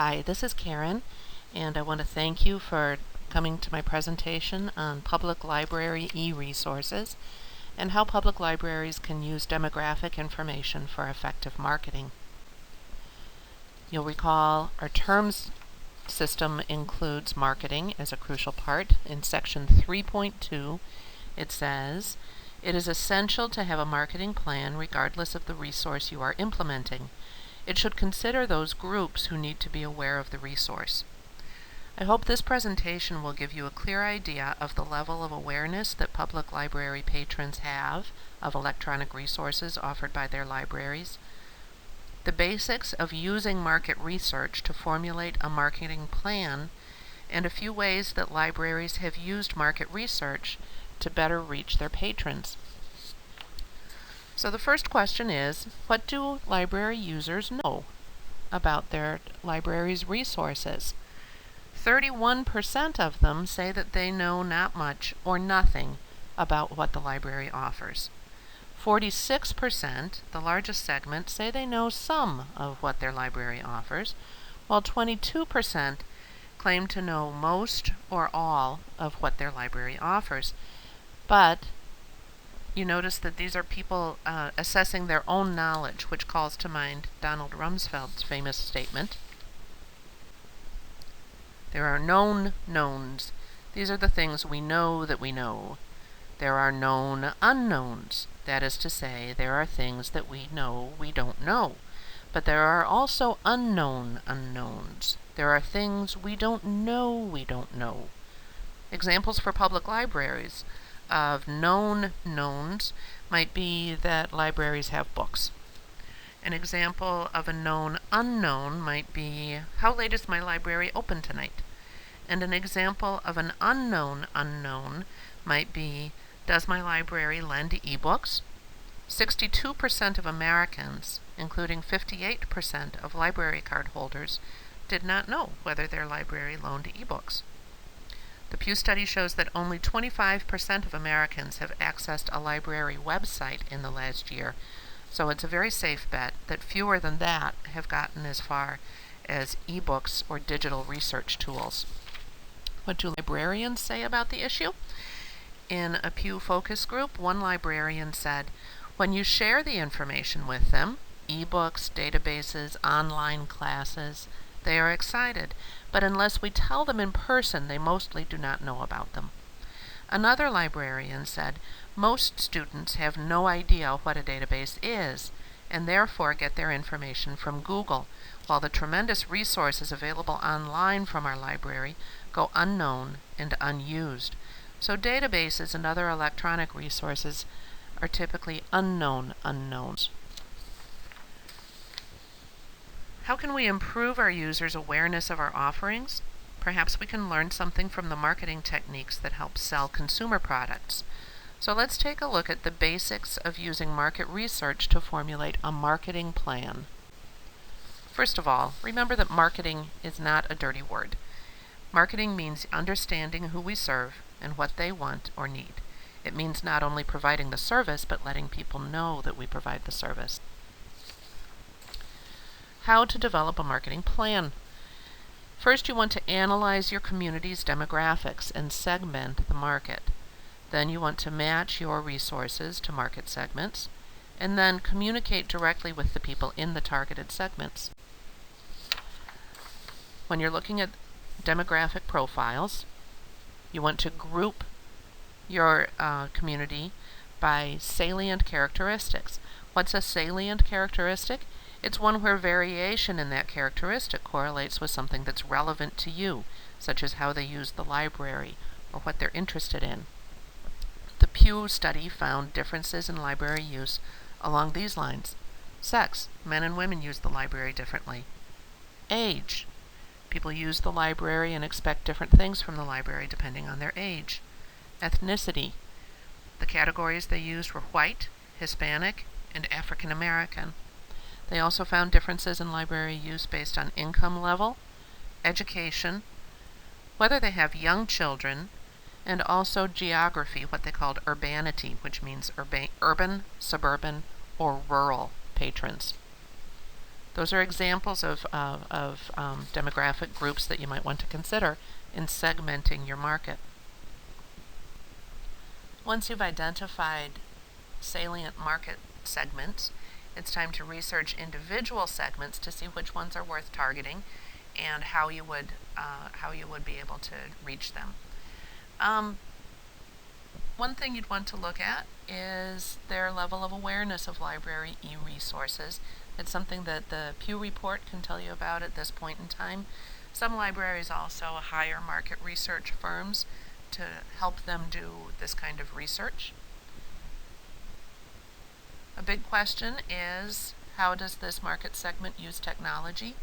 Hi, this is Karen, and I want to thank you for coming to my presentation on public library e-resources and how public libraries can use demographic information for effective marketing. You'll recall our terms system includes marketing as a crucial part. In section 3.2, it says, "It is essential to have a marketing plan regardless of the resource you are implementing. It should consider those groups who need to be aware of the resource." I hope this presentation will give you a clear idea of the level of awareness that public library patrons have of electronic resources offered by their libraries, the basics of using market research to formulate a marketing plan, and a few ways that libraries have used market research to better reach their patrons. So the first question is, what do library users know about their library's resources? 31% of them say that they know not much or nothing about what the library offers. 46%, the largest segment, say they know some of what their library offers, while 22% claim to know most or all of what their library offers. But you notice that these are people assessing their own knowledge, which calls to mind Donald Rumsfeld's famous statement, "There are known knowns. These are the things we know that we know. There are known unknowns. That is to say, there are things that we know we don't know. But there are also unknown unknowns. There are things we don't know." Examples for public libraries of known knowns might be that libraries have books. An example of a known unknown might be, how late is my library open tonight? And an example of an unknown unknown might be, does my library lend ebooks? 62% of Americans, including 58% of library card holders, did not know whether their library loaned ebooks. The Pew study shows that only 25% of Americans have accessed a library website in the last year, so it's a very safe bet that fewer than that have gotten as far as ebooks or digital research tools. What do librarians say about the issue? In a Pew focus group, one librarian said, "When you share the information with them, ebooks, databases, online classes, they are excited, but unless we tell them in person, they mostly do not know about them." Another librarian said, "Most students have no idea what a database is, and therefore get their information from Google, while the tremendous resources available online from our library go unknown and unused. So databases and other electronic resources are typically unknown unknowns." How can we improve our users' awareness of our offerings? Perhaps we can learn something from the marketing techniques that help sell consumer products. So let's take a look at the basics of using market research to formulate a marketing plan. First of all, remember that marketing is not a dirty word. Marketing means understanding who we serve and what they want or need. It means not only providing the service, but letting people know that we provide the service. How to develop a marketing plan. First, you want to analyze your community's demographics and segment the market. Then you want to match your resources to market segments, and then communicate directly with the people in the targeted segments. When you're looking at demographic profiles, you want to group your community by salient characteristics. What's a salient characteristic? It's one where variation in that characteristic correlates with something that's relevant to you, such as how they use the library or what they're interested in. The Pew study found differences in library use along these lines. Sex. Men and women use the library differently. Age. People use the library and expect different things from the library depending on their age. Ethnicity. The categories they used were white, Hispanic, and African American. They also found differences in library use based on income level, education, whether they have young children, and also geography, what they called urbanity, which means urban, suburban, or rural patrons. Those are examples of demographic groups that you might want to consider in segmenting your market. Once you've identified salient market segments, it's time to research individual segments to see which ones are worth targeting and how you would be able to reach them. One thing you'd want to look at is their level of awareness of library e-resources. It's something that the Pew Report can tell you about at this point in time. Some libraries also hire market research firms to help them do this kind of research. A big question is, how does this market segment use technology?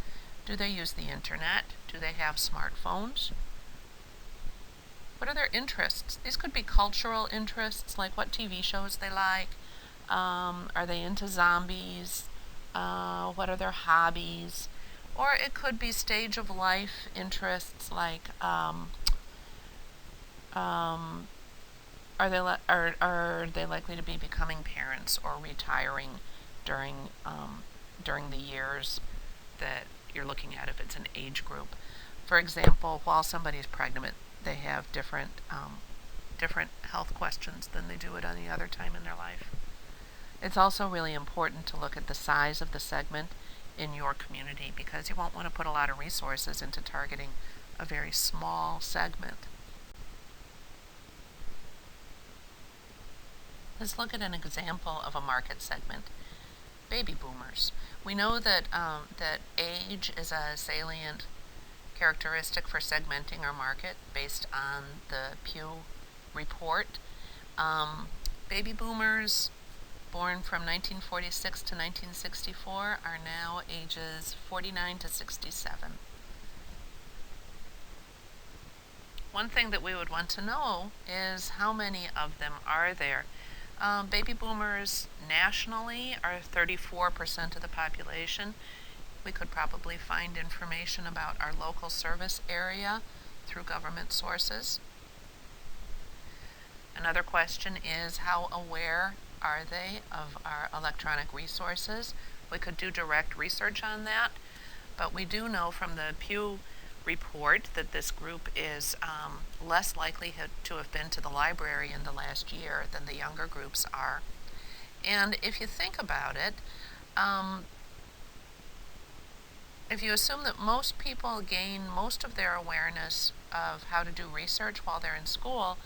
Do they use the internet? Do they have smartphones? What are their interests? These could be cultural interests, like what TV shows they like. Are they into zombies? What are their hobbies? Or it could be stage of life interests, like are they likely to be becoming parents or retiring during the years that you're looking at, if it's an age group. For example, while somebody's pregnant, they have different health questions than they do at any other time in their life. It's also really important to look at the size of the segment in your community, because you won't want to put a lot of resources into targeting a very small segment. Let's look at an example of a market segment. Baby boomers. We know that that age is a salient characteristic for segmenting our market based on the Pew Report. Baby boomers born from 1946 to 1964 are now ages 49 to 67. One thing that we would want to know is how many of them are there. Baby boomers nationally are 34% of the population. We could probably find information about our local service area through government sources. Another question is, how aware are they of our electronic resources? We could do direct research on that, but we do know from the Pew Report that this group is less likely to have been to the library in the last year than the younger groups are. And if you think about it, if you assume that most people gain most of their awareness of how to do research while they're in school,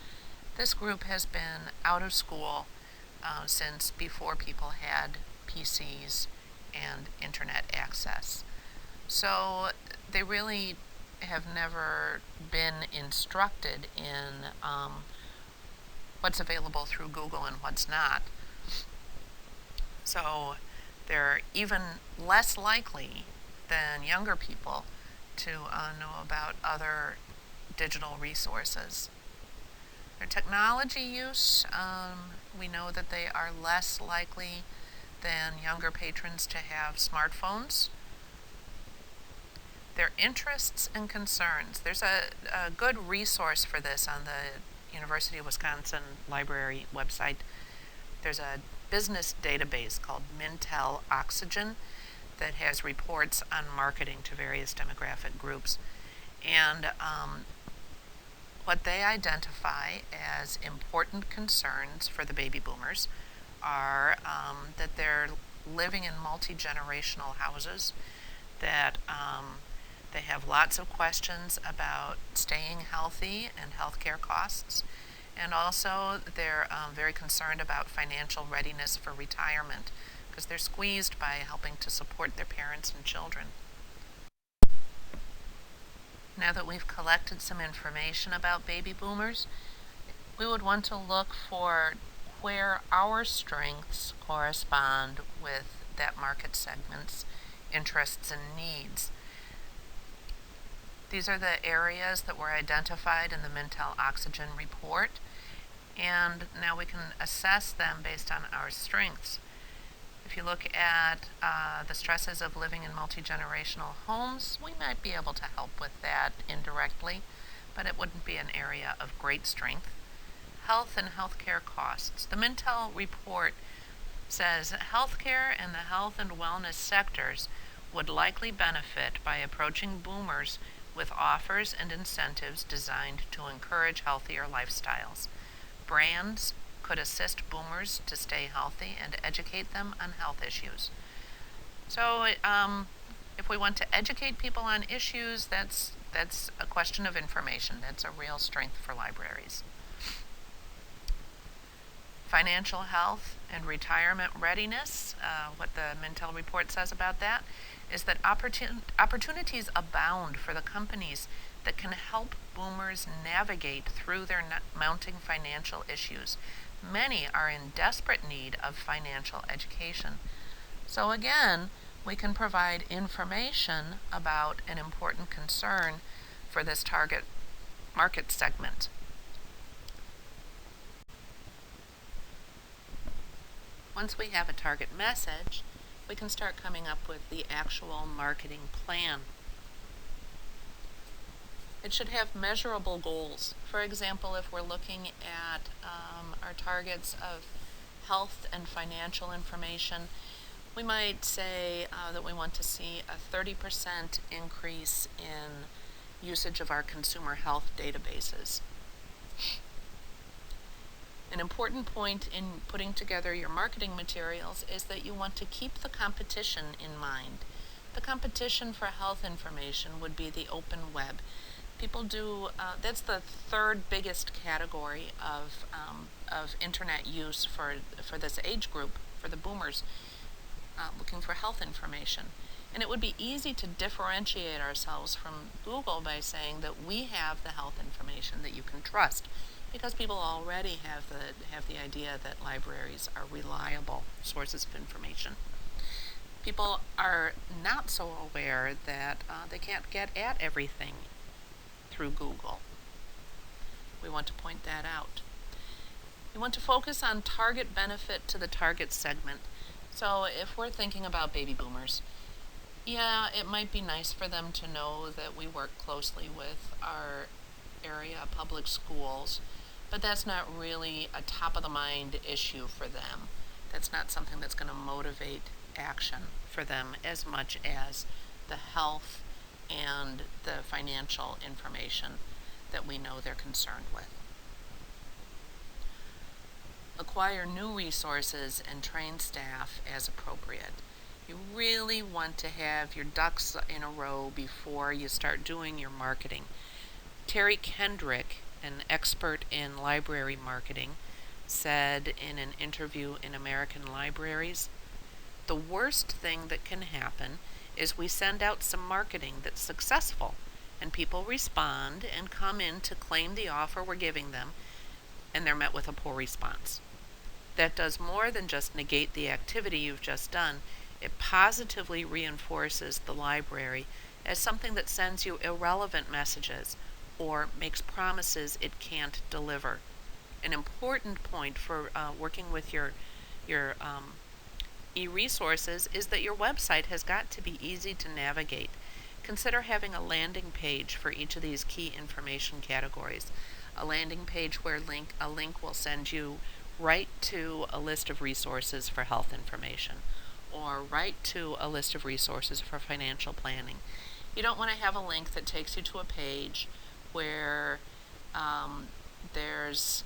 this group has been out of school since before people had PCs and internet access. So they really have never been instructed in what's available through Google and what's not. So they're even less likely than younger people to know about other digital resources. Their technology use, we know that they are less likely than younger patrons to have smartphones. Their interests and concerns. There's a good resource for this on the University of Wisconsin Library website. There's a business database called Mintel Oxygen that has reports on marketing to various demographic groups. And what they identify as important concerns for the baby boomers are that they're living in multi-generational houses, that they have lots of questions about staying healthy and healthcare costs, and also they're very concerned about financial readiness for retirement, because they're squeezed by helping to support their parents and children. Now that we've collected some information about baby boomers, we would want to look for where our strengths correspond with that market segment's interests and needs. These are the areas that were identified in the Mintel Oxygen report, and now we can assess them based on our strengths. If you look at the stresses of living in multi-generational homes, we might be able to help with that indirectly, but it wouldn't be an area of great strength. Health and healthcare costs. The Mintel report says healthcare and the health and wellness sectors would likely benefit by approaching boomers with offers and incentives designed to encourage healthier lifestyles. Brands could assist boomers to stay healthy and educate them on health issues. So if we want to educate people on issues, that's a question of information. That's a real strength for libraries. Financial health and retirement readiness, what the Mintel report says about that, is that opportunities abound for the companies that can help boomers navigate through their mounting financial issues. Many are in desperate need of financial education. So again, we can provide information about an important concern for this target market segment. Once we have a target message, we can start coming up with the actual marketing plan. It should have measurable goals. For example, if we're looking at our targets of health and financial information, we might say that we want to see a 30% increase in usage of our consumer health databases. An important point in putting together your marketing materials is that you want to keep the competition in mind. The competition for health information would be the open web. People do, that's the third biggest category of internet use for this age group, for the boomers, looking for health information. And it would be easy to differentiate ourselves from Google by saying that we have the health information that you can trust, because people already have the idea that libraries are reliable sources of information. People are not so aware that they can't get at everything through Google. We want to point that out. We want to focus on target benefit to the target segment. So if we're thinking about baby boomers, yeah, it might be nice for them to know that we work closely with our area public schools, but that's not really a top-of-the-mind issue for them. That's not something that's going to motivate action for them as much as the health and the financial information that we know they're concerned with. Acquire new resources and train staff as appropriate. You really want to have your ducks in a row before you start doing your marketing. Terry Kendrick, an expert in library marketing, said in an interview in American Libraries, "The worst thing that can happen is we send out some marketing that's successful, and people respond and come in to claim the offer we're giving them, and they're met with a poor response. That does more than just negate the activity you've just done. It positively reinforces the library as something that sends you irrelevant messages or makes promises it can't deliver." An important point for working with your e-resources is that your website has got to be easy to navigate. Consider having a landing page for each of these key information categories. A landing page where a link will send you right to a list of resources for health information, or right to a list of resources for financial planning. You don't want to have a link that takes you to a page where there's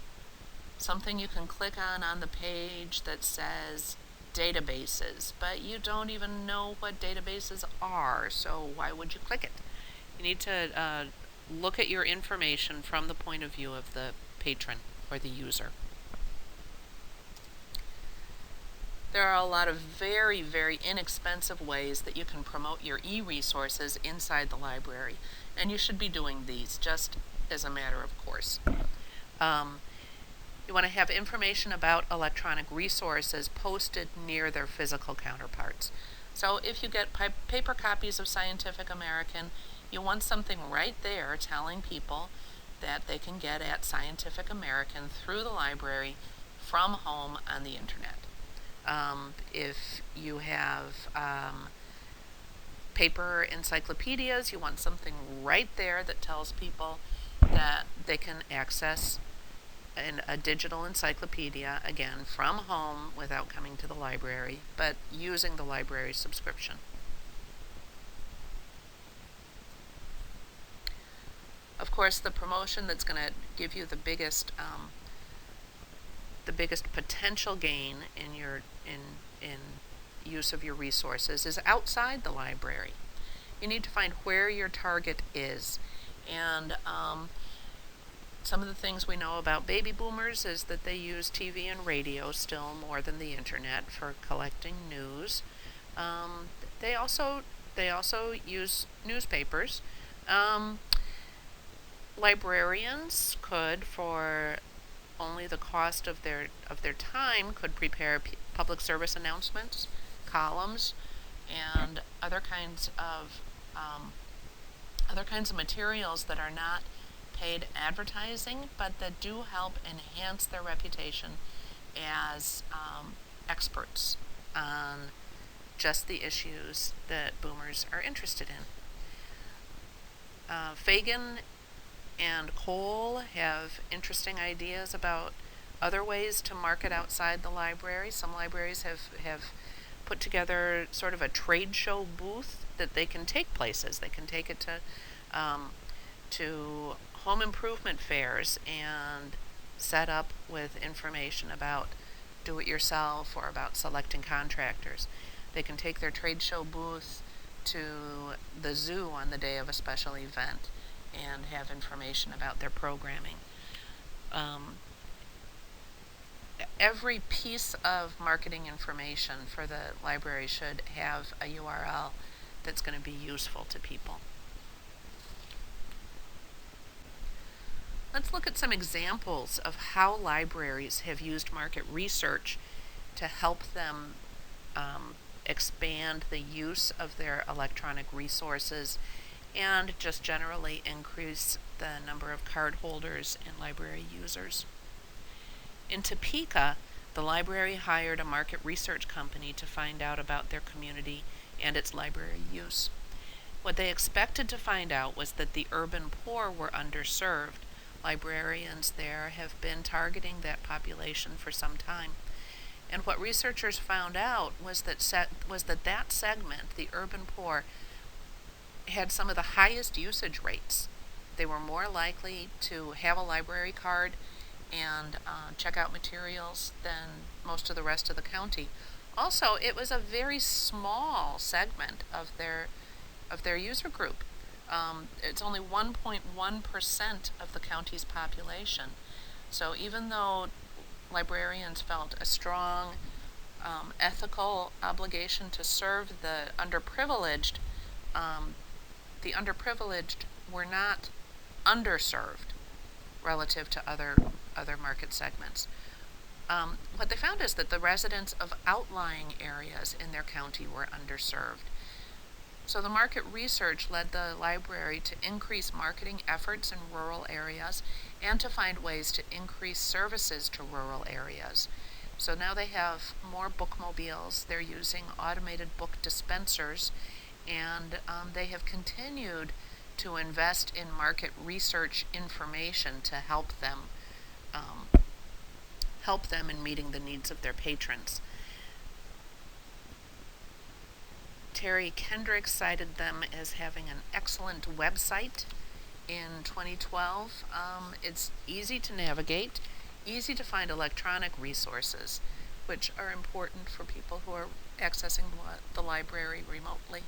something you can click on the page that says databases, but you don't even know what databases are, so why would you click it? You need to look at your information from the point of view of the patron or the user. There are a lot of very, very inexpensive ways that you can promote your e-resources inside the library, and you should be doing these just as a matter of course. You want to have information about electronic resources posted near their physical counterparts. So if you get paper copies of Scientific American, you want something right there telling people that they can get at Scientific American through the library from home on the internet. If you have paper encyclopedias, you want something right there that tells people that they can access a digital encyclopedia, again, from home without coming to the library, but using the library subscription. course, the promotion that's going to give you the biggest potential gain in your in use of your resources is outside the library. You need to find where your target is, and some of the things we know about baby boomers is that they use TV and radio still more than the internet for collecting news. They also use newspapers. Librarians could, for only the cost of their time, could prepare public service announcements, columns, and other kinds of materials that are not paid advertising, but that do help enhance their reputation as experts on just the issues that boomers are interested in. Fagan and Cole have interesting ideas about other ways to market outside the library. Some libraries have put together sort of a trade show booth that they can take places. They can take it to home improvement fairs and set up with information about do-it-yourself or about selecting contractors. They can take their trade show booth to the zoo on the day of a special event and have information about their programming. Every piece of marketing information for the library should have a URL that's going to be useful to people. Let's look at some examples of how libraries have used market research to help them expand the use of their electronic resources and just generally increase the number of card holders and library users. In Topeka, the library hired a market research company to find out about their community and its library use. What they expected to find out was that the urban poor were underserved. Librarians there have been targeting that population for some time. And what researchers found out was that that segment, the urban poor, had some of the highest usage rates. They were more likely to have a library card and check out materials than most of the rest of the county. Also, it was a very small segment of their user group. It's only 1.1% of the county's population. So even though librarians felt a strong ethical obligation to serve the underprivileged were not underserved relative to other market segments. What they found is that the residents of outlying areas in their county were underserved. So the market research led the library to increase marketing efforts in rural areas and to find ways to increase services to rural areas. So now they have more bookmobiles, they're using automated book dispensers, and they have continued to invest in market research information to help them in meeting the needs of their patrons. Terry Kendrick cited them as having an excellent website in 2012. It's easy to navigate, easy to find electronic resources, which are important for people who are accessing the library remotely.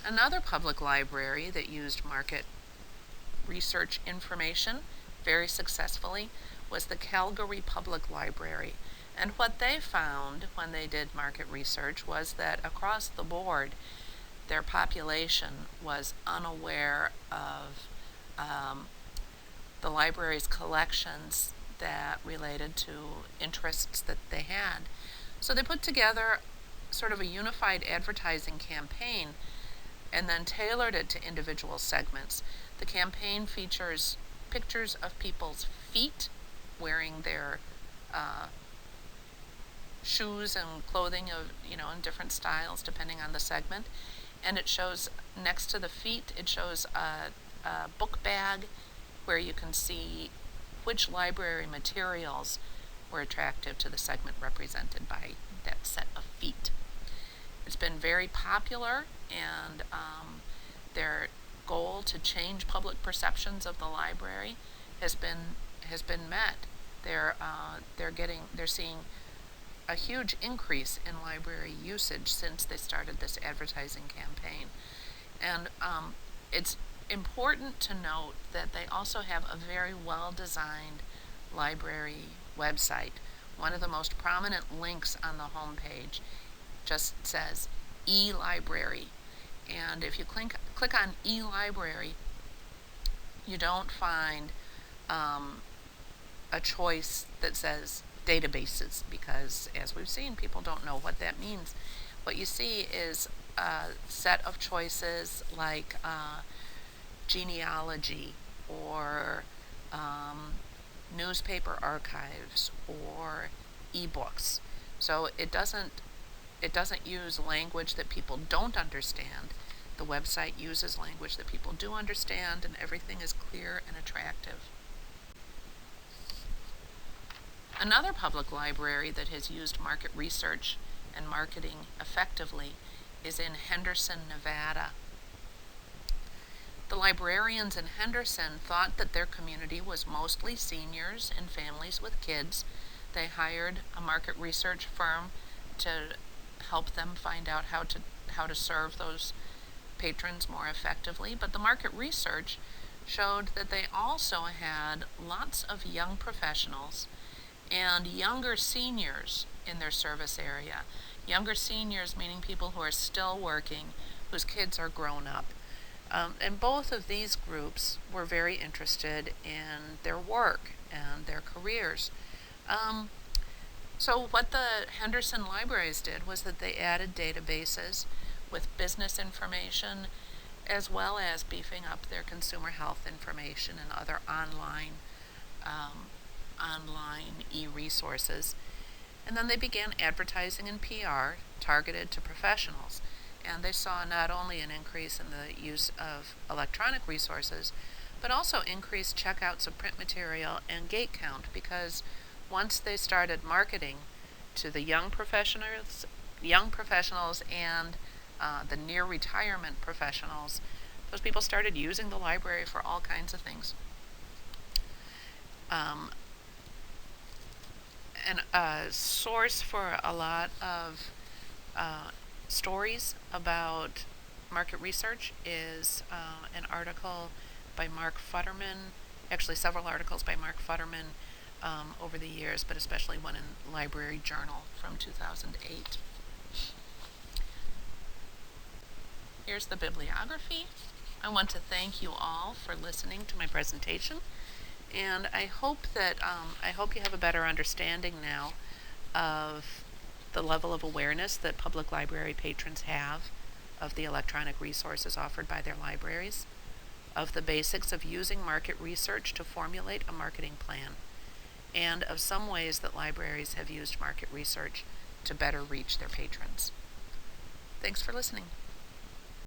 Another public library that used market research information very successfully was the Calgary Public Library. And what they found when they did market research was that across the board, their population was unaware of the library's collections that related to interests that they had. So they put together sort of a unified advertising campaign and then tailored it to individual segments. The campaign features pictures of people's feet wearing their shoes and clothing in different styles depending on the segment, and it shows next to the feet it shows a book bag where you can see which library materials were attractive to the segment represented by that set of feet. It's been very popular, and goal to change public perceptions of the library has been met. They're seeing a huge increase in library usage since they started this advertising campaign. And it's important to note that they also have a very well-designed library website. One of the most prominent links on the homepage just says e-library. And if you click on e-library, you don't find a choice that says databases, because as we've seen, people don't know what that means. What you see is a set of choices like genealogy or newspaper archives or ebooks. So it doesn't use language that people don't understand. The website uses language that people do understand, and everything is clear and attractive. Another public library that has used market research and marketing effectively is in Henderson, Nevada. The librarians in Henderson thought that their community was mostly seniors and families with kids. They hired a market research firm to help them find out how to serve those patrons more effectively, but the market research showed that they also had lots of young professionals and younger seniors in their service area. Younger seniors meaning people who are still working, whose kids are grown up. And both of these groups were very interested in their work and their careers. So what the Henderson libraries did was that they added databases with business information, as well as beefing up their consumer health information and other online e-resources. And then they began advertising and PR targeted to professionals. And they saw not only an increase in the use of electronic resources, but also increased checkouts of print material and gate count, because once they started marketing to the young professionals and the near retirement professionals, those people started using the library for all kinds of things. And a source for a lot of stories about market research is an article by Mark Futterman, actually several articles by Mark Futterman over the years, but especially one in Library Journal from 2008. Here's the bibliography. I want to thank you all for listening to my presentation, and I hope you have a better understanding now of the level of awareness that public library patrons have of the electronic resources offered by their libraries, of the basics of using market research to formulate a marketing plan, and of some ways that libraries have used market research to better reach their patrons. Thanks for listening.